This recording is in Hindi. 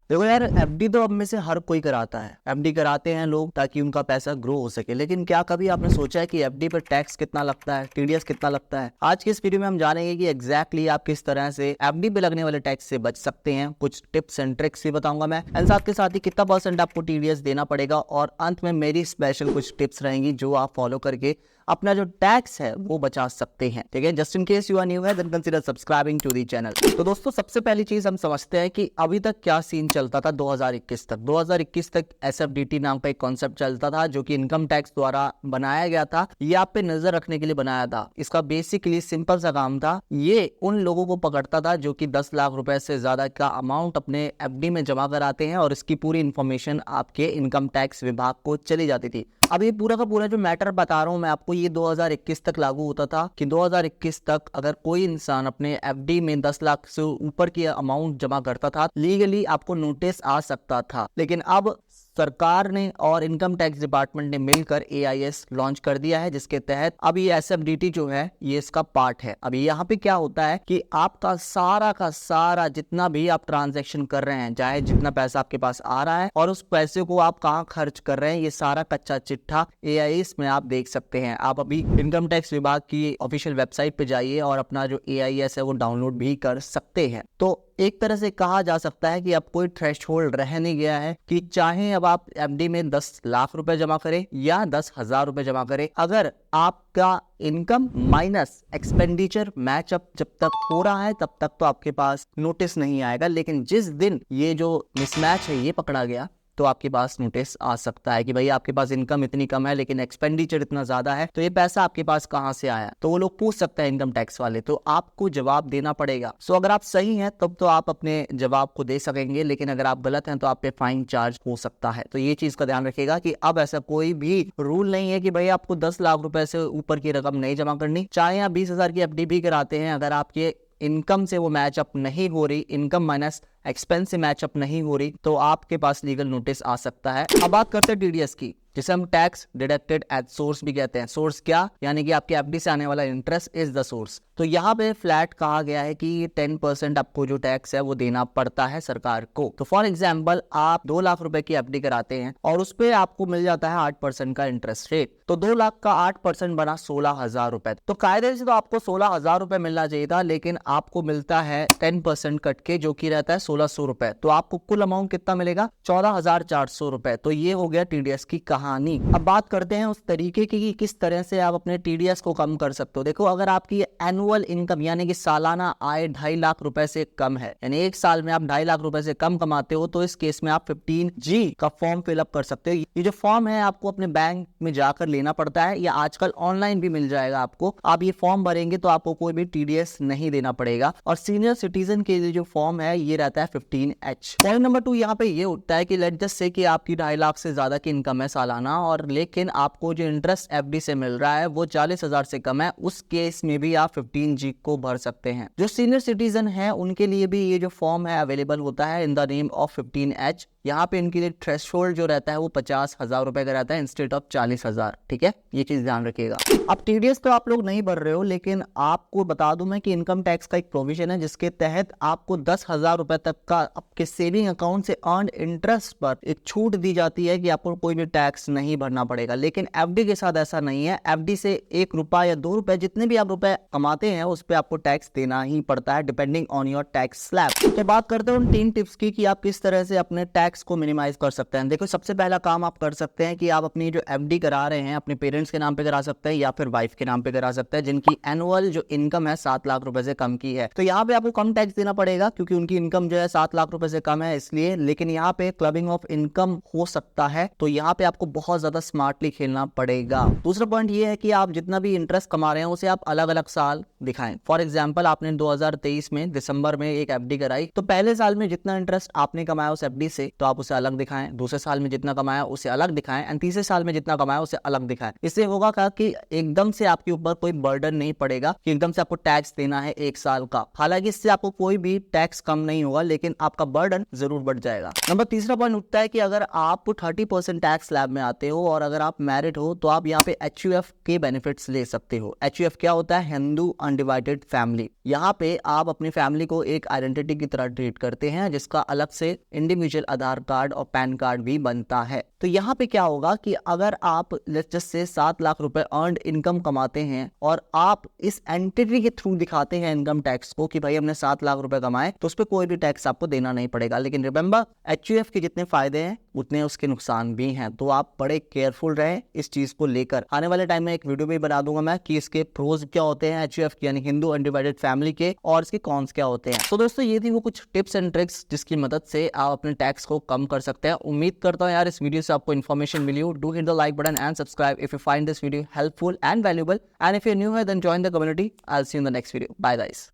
देखो यार, एफडी तो अब में से हर कोई कराता है। एफडी कराते हैं लोग ताकि उनका पैसा ग्रो हो सके, लेकिन क्या कभी आपने सोचा है कि एफडी पर टैक्स कितना लगता है, टीडीएस कितना लगता है? आज की इस वीडियो में हम जानेंगे कि एग्जैक्टली आप किस तरह से एफडी पे लगने वाले टैक्स से बच सकते हैं। कुछ टिप्स एंड ट्रिक्स भी बताऊंगा मैं, एंड साथ के साथ ही कितना परसेंट आपको टीडीएस देना पड़ेगा, और अंत में मेरी स्पेशल कुछ टिप्स रहेंगी जो आप फॉलो करके अपना जो टैक्स है वो बचा सकते हैं। ठीक है, just in case you are new here then consider subscribing to the channel. तो दोस्तों, सबसे पहली चीज हम समझते हैं कि अभी तक क्या सीन चलता था 2021 तक। 2021 तक एसएफडीटी नाम का एक कॉन्सेप्ट चलता था जो कि इनकम टैक्स द्वारा बनाया गया था। ये आप पे नजर रखने के लिए बनाया था। इसका बेसिकली सिंपल सा काम था, ये उन लोगों को पकड़ता था जो कि 10 लाख रुपए से ज्यादा का अमाउंट अपने एफडी में जमा कराते हैं, और इसकी पूरी इंफॉर्मेशन आपके इनकम टैक्स विभाग को चली जाती थी। अब ये पूरा का पूरा जो मैटर बता रहा हूं मैं आपको, ये 2021 तक लागू होता था कि 2021 तक अगर कोई इंसान अपने एफडी में 10 लाख से ऊपर की अमाउंट जमा करता था, लीगली आपको नोटिस आ सकता था। लेकिन अब सरकार ने और इनकम टैक्स डिपार्टमेंट ने मिलकर एआईएस लॉन्च कर दिया है, जिसके तहत अब ये एसएफडीटी जो है ये इसका पार्ट है। अभी यहाँ पे क्या होता है कि आपका सारा का सारा जितना भी आप ट्रांजैक्शन कर रहे हैं, चाहे जितना पैसा आपके पास आ रहा है और उस पैसे को आप कहाँ खर्च कर रहे हैं, ये सारा कच्चा चिट्ठा एआईएस में आप देख सकते हैं। आप अभी इनकम टैक्स विभाग की ऑफिशियल वेबसाइट पे जाइए और अपना जो एआईएस है वो डाउनलोड भी कर सकते हैं। तो एक तरह से कहा जा सकता है कि अब कोई थ्रेशहोल्ड रह नहीं गया है कि चाहे अब आप एफडी में 10 लाख रुपए जमा करें या 10,000 रुपए जमा करें, अगर आपका इनकम माइनस एक्सपेंडिचर मैचअप जब तक हो रहा है तब तक तो आपके पास नोटिस नहीं आएगा। लेकिन जिस दिन ये जो मिसमैच है ये पकड़ा गया तो आपके पास नोटिस आ सकता है कि भाई आपके पास इनकम इतनी कम है लेकिन एक्सपेंडिचर इतना ज्यादा है, तो ये पैसा आपके पास कहां से आया। तो वो लोग पूछ सकते हैं इनकम टैक्स वाले, तो आपको जवाब देना पड़ेगा। सो अगर आप सही हैं तब तो आप अपने जवाब को दे सकेंगे, लेकिन अगर आप गलत हैं तो आप पे फाइन चार्ज हो सकता है। तो ये चीज का ध्यान रखिएगा कि अब ऐसा कोई भी रूल नहीं है कि भाई आपको 10 लाख रुपए से ऊपर की रकम नहीं जमा करनी। चाहे आप 20,000 की एफडी भी कराते हैं, अगर आपके इनकम से वो मैचअप नहीं हो रही, इनकम माइनस एक्सपेंस से मैचअप नहीं हो रही, तो आपके पास लीगल नोटिस आ सकता है। अब बात करते हैं टीडीएस की, जिसे हम टैक्स डिडक्टेड एट सोर्स भी कहते हैं। सोर्स क्या, यानी कि आपके एफडी से आने वाला इंटरेस्ट इज द सोर्स। तो यहाँ पे फ्लैट कहा गया है कि 10% आपको जो टैक्स है वो देना पड़ता है सरकार को। तो फॉर एग्जाम्पल आप 2 लाख रुपए की एफडी कराते हैं और उस पर आपको मिल जाता है 8% का इंटरेस्ट रेट। तो 2 लाख का 8% बना 16,000 रुपए। तो कायदे से तो आपको 16,000 रुपए मिलना चाहिए था, लेकिन आपको मिलता है 10% कट के, जो कि रहता है 1,600 रुपए। तो आपको कुल अमाउंट कितना मिलेगा? 14,400 रुपए। तो ये हो गया टीडीएस की कहानी। अब बात करते हैं उस तरीके की कि किस तरह से आप अपने टीडीएस को कम कर सकते हो। देखो, अगर आपकी एनुअल इनकम यानी कि सालाना आय 2.5 लाख रुपए से कम है, यानी एक साल में आप 2.5 लाख रुपए से कम कमाते हो, तो इस केस में आप 15G का फॉर्म फिलअप कर सकते हो। ये जो फॉर्म है आपको अपने बैंक में जाकर लेना पड़ता है, या आजकल ऑनलाइन भी मिल जाएगा आपको। आप ये फॉर्म भरेंगे तो आपको कोई भी टीडीएस नहीं देना पड़ेगा। और सीनियर सिटीजन के लिए जो फॉर्म है ये रहता है 15H। पॉइंट नंबर 2 यहाँ पे ये उठता है कि लेट जस्ट से कि आपकी 2.5 लाख से ज्यादा की इनकम है सालाना, और लेकिन आपको जो इंटरेस्ट एफडी से मिल रहा है वो 40,000 से कम है। उस केस में भी आप 15G को भर सकते हैं। जो सीनियर सिटीजन है उनके लिए भी ये जो फॉर्म है अवेलेबल होता है in the name of 15H। यहाँ पे इनके लिए थ्रेशहोल्ड जो रहता है वो 50,000 रुपए का रहता है इंस्टेड ऑफ 40,000। ठीक है, ये चीज ध्यान रखिएगा। अब टीडीएस तो आप लोग नहीं भर रहे हो, लेकिन आपको बता दूं मैं कि इनकम टैक्स का एक प्रोविजन है जिसके तहत आपको 10,000 रुपए तक का आपके सेविंग अकाउंट से अर्न इंटरेस्ट पर एक छूट दी जाती है कि आपको कोई भी टैक्स नहीं भरना पड़ेगा। लेकिन एफडी के साथ ऐसा नहीं है। एफडी से 1 रुपया या 2 रुपए जितने भी आप रुपए कमाते हैं उस पर आपको टैक्स देना ही पड़ता है, depending on your tax slab. तो बात करते हैं उन 3 टिप्स की कि आप किस तरह से अपने टैक्स को मिनिमाइज कर सकते हैं। देखो, सबसे पहला काम आप कर सकते हैं कि आप अपनी जो एफडी करा रहे हैं अपने पेरेंट्स के नाम पे करा सकते हैं या फिर वाइफ के नाम पे करा सकते हैं, जिनकी एनुअल जो इनकम है 7 लाख रुपए से कम की है। तो यहाँ पे आपको कम टैक्स देना पड़ेगा क्योंकि उनकी इनकम जो है 7 लाख रुपए से कम है, इसलिए। लेकिन यहाँ पे क्लबिंग ऑफ इनकम हो सकता है, तो यहाँ पे आपको बहुत ज्यादा स्मार्टली खेलना पड़ेगा। दूसरा पॉइंट ये है कि आप जितना भी इंटरेस्ट कमा रहे हैं उसे आप अलग अलग साल दिखाएं। फॉर एग्जाम्पल, आपने 2023 में दिसंबर में एक एफडी कराई, तो पहले साल में जितना इंटरेस्ट आपने कमाया उस एफडी से तो आप उसे अलग दिखाएं, दूसरे साल में जितना कमाया उसे अलग दिखाएं, एंड तीसरे साल में जितना कमाया उसे अलग दिखाएं। इससे होगा क्या कि एकदम से आपके ऊपर कोई बर्डन नहीं पड़ेगा कि एकदम से आपको टैक्स देना है 1 साल का। हालांकि इससे आपको कोई भी टैक्स कम नहीं होगा, लेकिन आपका बर्डन जरूर बढ़ जाएगा। नंबर तीसरा पॉइंट उठता है कि अगर आप 30% टैक्स स्लैब में आते हो और अगर आप मैरिड हो तो आप यहाँ पे HUF के बेनिफिट्स ले सकते हो। HUF क्या होता है? Hindu undivided family. यहाँ पे आप अपनी फैमिली को एक आइडेंटिटी की तरह ट्रीट करते हैं, जिसका अलग से इंडिविजुअल आधार कार्ड और पैन कार्ड भी बनता है। तो यहाँ पे क्या होगा कि अगर आप लेट्स से 7 लाख रुपए अर्नड इनकम कमाते हैं और आप इस एंटिटी के थ्रू दिखाते हैं इनकम टैक्स को कि भाई हमने 7 लाख रुपए कमाए, तो उस पर कोई भी टैक्स आपको देना नहीं पड़ेगा। लेकिन रिमेंबर, HUF के जितने फायदे हैं उतने उसके नुकसान भी हैं, तो आप बड़े केयरफुल रहें इस चीज को लेकर। आने वाले टाइम में एक वीडियो भी बना दूंगा मैं कि इसके प्रोज क्या होते हैं HUF के यानी हिंदू अनडिवाइडेड फैमिली के, और इसके कॉन्स क्या होते हैं। तो दोस्तों ये थी वो कुछ टिप्स एंड ट्रिक्स जिसकी मदद से आप अपने टैक्स को कम कर सकते हैं। उम्मीद करता हूँ यार इस वीडियो से आपको इन्फॉर्मेशन मिली हो। Do hit the like button and subscribe if you find this video helpful and valuable, and if you new here then join the community. I will see you in the next video. Bye guys.